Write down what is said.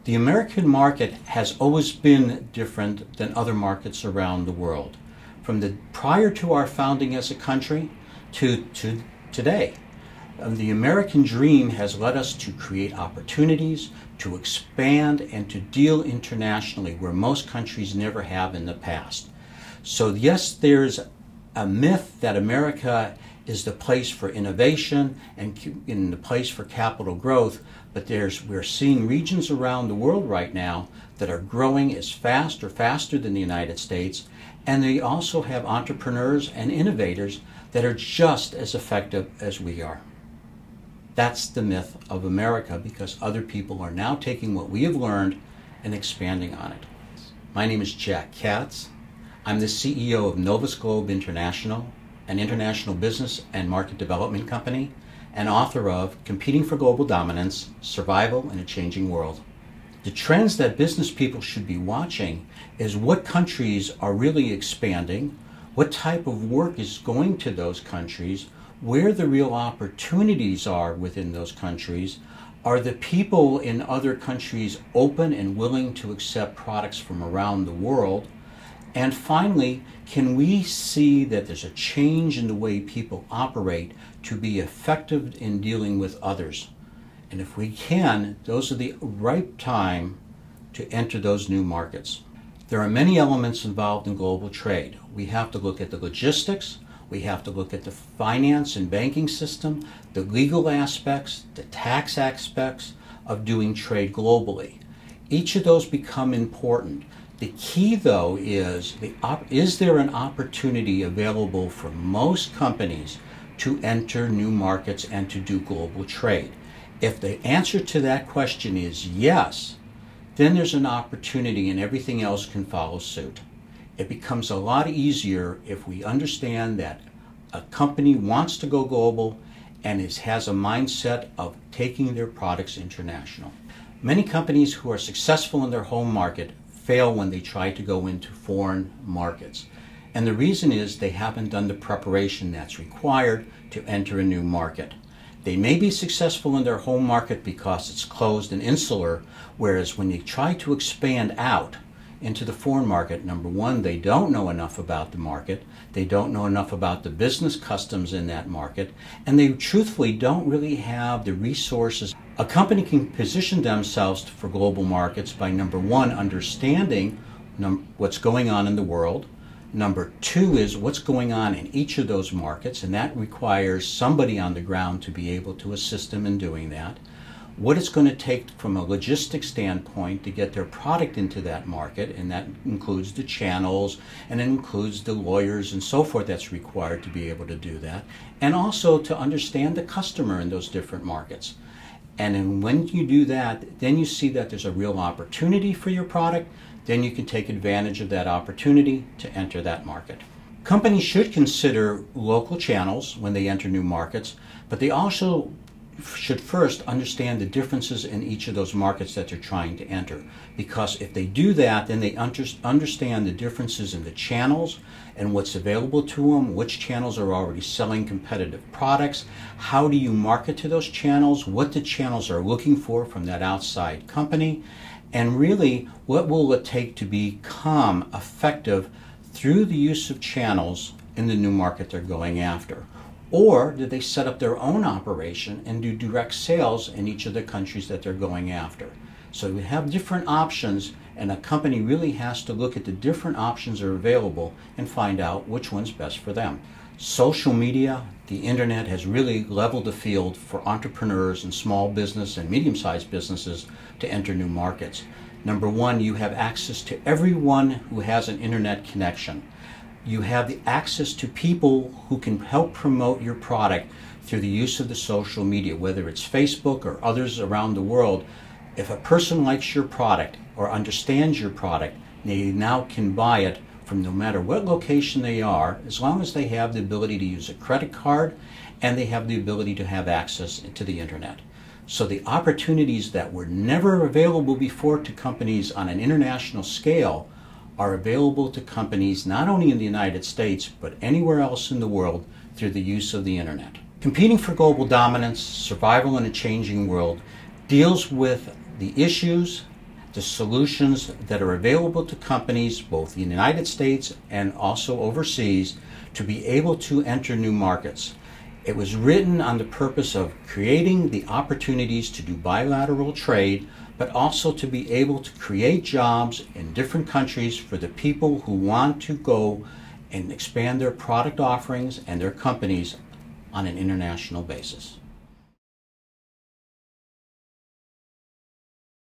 The American market has always been different than other markets around the world, from prior to our founding as a country to today. The American dream has led us to create opportunities, to expand, and to deal internationally where most countries never have in the past. So yes, there's a myth that America is the place for innovation and in the place for capital growth, but we're seeing regions around the world right now that are growing as fast or faster than the United States, and they also have entrepreneurs and innovators that are just as effective as we are. That's the myth of America, because other people are now taking what we have learned and expanding on it. My name is Jack Katz. I'm the CEO of Novusglobe International, an international business and market development company, and author of Competing for Global Dominance, Survival in a Changing World. The trends that business people should be watching is what countries are really expanding, what type of work is going to those countries, where the real opportunities are within those countries. Are the people in other countries open and willing to accept products from around the world? And finally, can we see that there's a change in the way people operate to be effective in dealing with others? And if we can, those are the right time to enter those new markets. There are many elements involved in global trade. We have to look at the logistics, we have to look at the finance and banking system, the legal aspects, the tax aspects of doing trade globally. Each of those become important. The key, though, is there an opportunity available for most companies to enter new markets and to do global trade? If the answer to that question is yes, then there's an opportunity and everything else can follow suit. It becomes a lot easier if we understand that a company wants to go global and has a mindset of taking their products international. Many companies who are successful in their home market fail when they try to go into foreign markets. And the reason is they haven't done the preparation that's required to enter a new market. They may be successful in their home market because it's closed and insular, whereas when they try to expand out into the foreign market, number one, they don't know enough about the market, they don't know enough about the business customs in that market, and they truthfully don't really have the resources. A company can position themselves for global markets by, number one, understanding what's going on in the world. Number two is what's going on in each of those markets, and that requires somebody on the ground to be able to assist them in doing that. What it's going to take from a logistics standpoint to get their product into that market, and that includes the channels, and it includes the lawyers and so forth that's required to be able to do that, and also to understand the customer in those different markets. And then when you do that, then you see that there's a real opportunity for your product, then you can take advantage of that opportunity to enter that market. Companies should consider local channels when they enter new markets, but they also should first understand the differences in each of those markets that they're trying to enter. Because if they do that, then they understand the differences in the channels and what's available to them, which channels are already selling competitive products, how do you market to those channels, what the channels are looking for from that outside company, and really what will it take to become effective through the use of channels in the new market they're going after. Or do they set up their own operation and do direct sales in each of the countries that they're going after? So we have different options, and a company really has to look at the different options that are available and find out which one's best for them. Social media, the internet has really leveled the field for entrepreneurs and small business and medium-sized businesses to enter new markets. Number one, you have access to everyone who has an internet connection. You have the access to people who can help promote your product through the use of the social media, whether it's Facebook or others around the world. If a person likes your product or understands your product, they now can buy it from no matter what location they are, as long as they have the ability to use a credit card and they have the ability to have access to the internet. So the opportunities that were never available before to companies on an international scale are available to companies not only in the United States, but anywhere else in the world through the use of the internet. Competing for Global Dominance, Survival in a Changing World deals with the issues the solutions that are available to companies both in the United States and also overseas to be able to enter new markets. It was written on the purpose of creating the opportunities to do bilateral trade, but also to be able to create jobs in different countries for the people who want to go and expand their product offerings and their companies on an international basis.